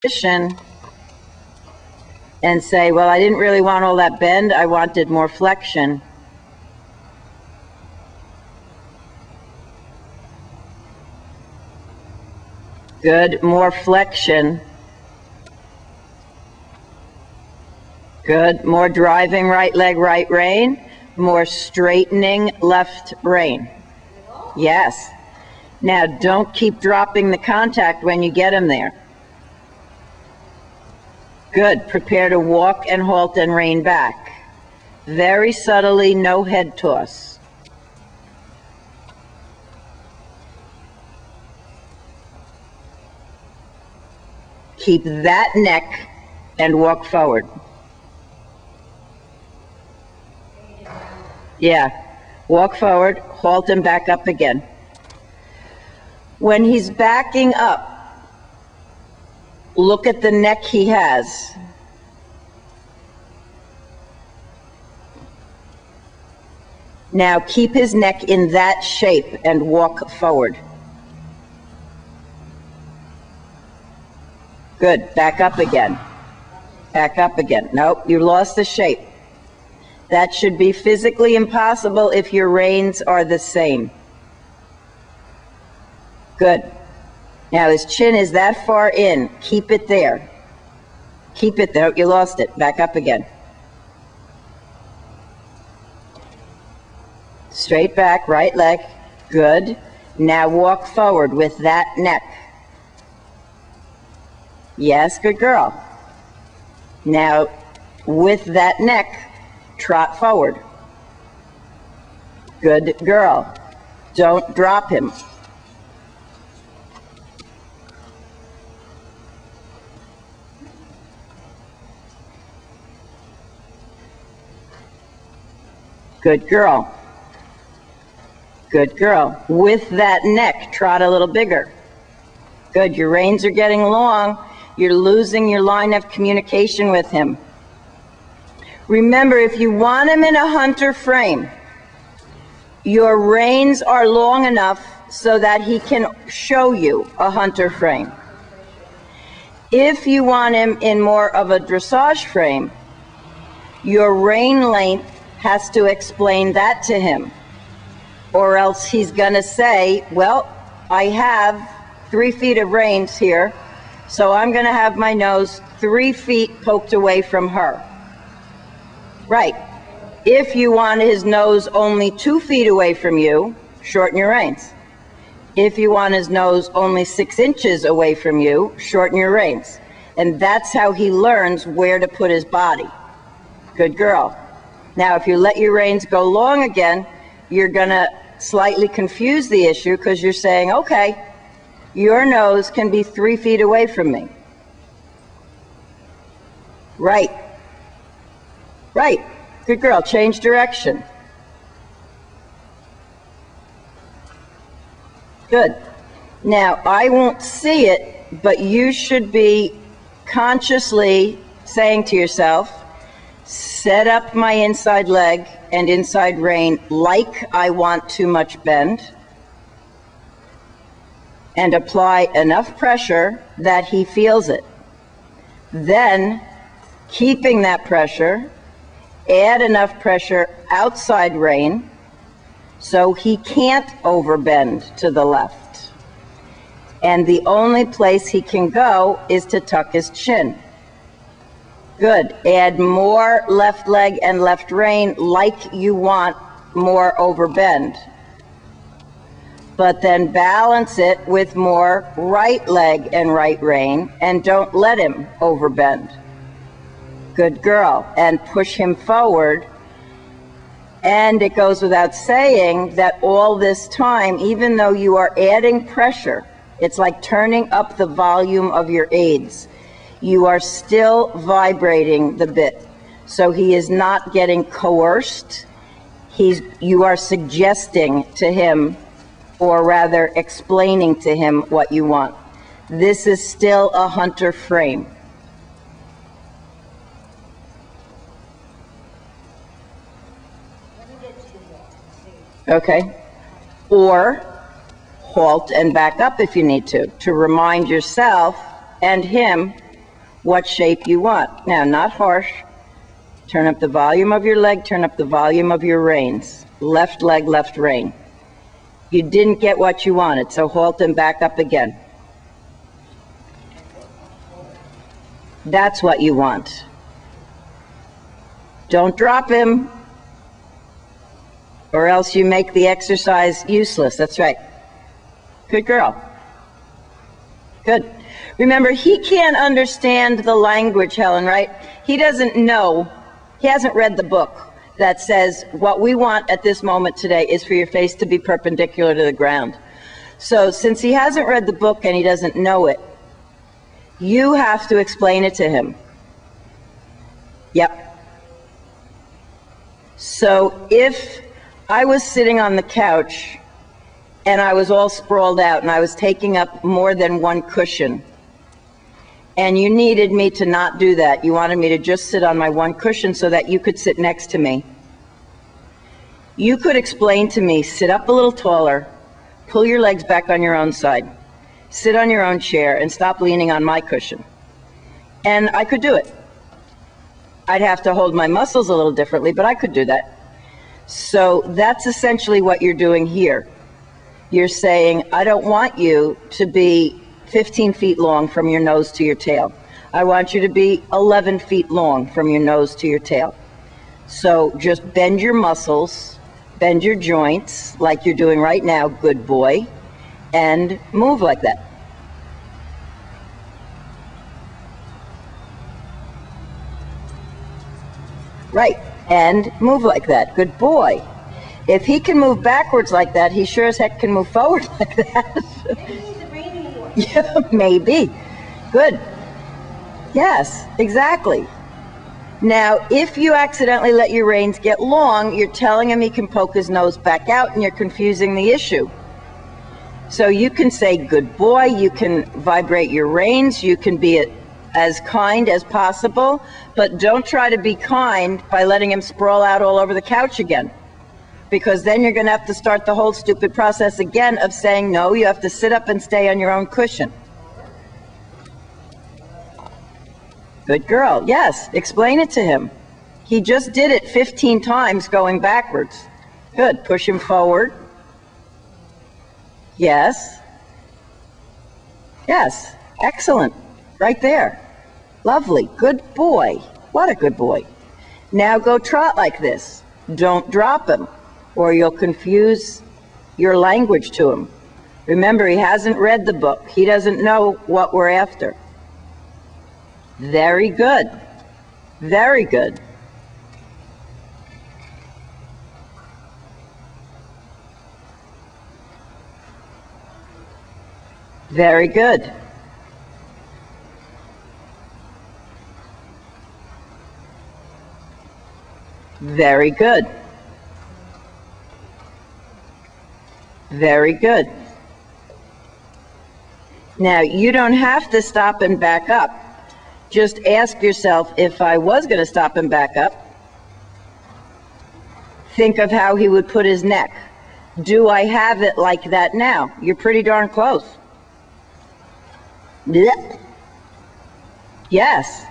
position and say, well, I didn't really want all that bend, I wanted more flexion. Good, more flexion. Good, more driving right leg, right rein. More straightening left rein. Yes. Now, don't keep dropping the contact when you get him there. Good. Prepare to walk and halt and rein back. Very subtly, no head toss. Keep that neck and walk forward. Yeah. Walk forward, halt and back up again. When he's backing up, look at the neck he has. Now keep his neck in that shape and walk forward. Good. Back up again. Back up again. Nope, you lost the shape. That should be physically impossible if your reins are the same. Good. Now his chin is that far in. Keep it there. Keep it there. You lost it. Back up again. Straight back, right leg. Good. Now walk forward with that neck. Yes, good girl. Now with that neck, trot forward. Good girl. Don't drop him. Good girl. Good girl. With that neck, trot a little bigger. Good. Your reins are getting long. You're losing your line of communication with him. Remember, if you want him in a hunter frame, your reins are long enough so that he can show you a hunter frame. If you want him in more of a dressage frame, your rein length has to explain that to him, or else he's going to say, well, I have 3 feet of reins here, so I'm going to have my nose 3 feet poked away from her. Right. If you want his nose only 2 feet away from you, shorten your reins. If you want his nose only 6 inches away from you, shorten your reins. And that's how he learns where to put his body. Good girl. Now, if you let your reins go long again, you're going to slightly confuse the issue because you're saying, okay, your nose can be 3 feet away from me. Right. Right. Good girl. Change direction. Good. Now, I won't see it, but you should be consciously saying to yourself, set up my inside leg and inside rein like I want too much bend, and apply enough pressure that he feels it. Then, keeping that pressure, add enough pressure outside rein so he can't overbend to the left. And the only place he can go is to tuck his chin. Good. Add more left leg and left rein like you want more overbend. But then balance it with more right leg and right rein and don't let him overbend. Good girl. And push him forward. And it goes without saying that all this time, even though you are adding pressure, it's like turning up the volume of your aids. You are still vibrating the bit. So he is not getting coerced. You are suggesting to him, or rather explaining to him what you want. This is still a hunter frame. Okay. Or halt and back up if you need to remind yourself and him what shape you want. Now, not harsh. Turn up the volume of your leg, turn up the volume of your reins. Left leg, left rein. You didn't get what you wanted, so halt and back up again. That's what you want. Don't drop him, or else you make the exercise useless. That's right. Good girl. Good. Remember, he can't understand the language, Helen, right? He doesn't know. He hasn't read the book that says what we want at this moment today is for your face to be perpendicular to the ground. So since he hasn't read the book and he doesn't know it, you have to explain it to him. Yep. So if I was sitting on the couch and I was all sprawled out and I was taking up more than one cushion, and you needed me to not do that, you wanted me to just sit on my one cushion so that you could sit next to me, you could explain to me, sit up a little taller, pull your legs back on your own side, sit on your own chair, and stop leaning on my cushion. And I could do it. I'd have to hold my muscles a little differently, but I could do that. So that's essentially what you're doing here. You're saying, I don't want you to be 15 feet long from your nose to your tail. I want you to be 11 feet long from your nose to your tail. So just bend your muscles, bend your joints like you're doing right now, good boy, and move like that. Right, and move like that, good boy. If he can move backwards like that, he sure as heck can move forward like that. Yeah, maybe. Good. Yes, exactly. Now, if you accidentally let your reins get long, you're telling him he can poke his nose back out and you're confusing the issue. So you can say, good boy, you can vibrate your reins, you can be as kind as possible, but don't try to be kind by letting him sprawl out all over the couch again. Because then you're going to have to start the whole stupid process again of saying, no, you have to sit up and stay on your own cushion. Good girl. Yes, explain it to him. He just did it 15 times going backwards. Good. Push him forward. Yes. Yes. Excellent. Right there. Lovely. Good boy. What a good boy. Now go trot like this. Don't drop him, or you'll confuse your language to him. Remember, he hasn't read the book. He doesn't know what we're after. Very good. Very good. Very good. Very good. Very good. Now, you don't have to stop and back up. Just ask yourself, if I was going to stop and back up, think of how he would put his neck. Do I have it like that now? You're pretty darn close. Blech. Yes.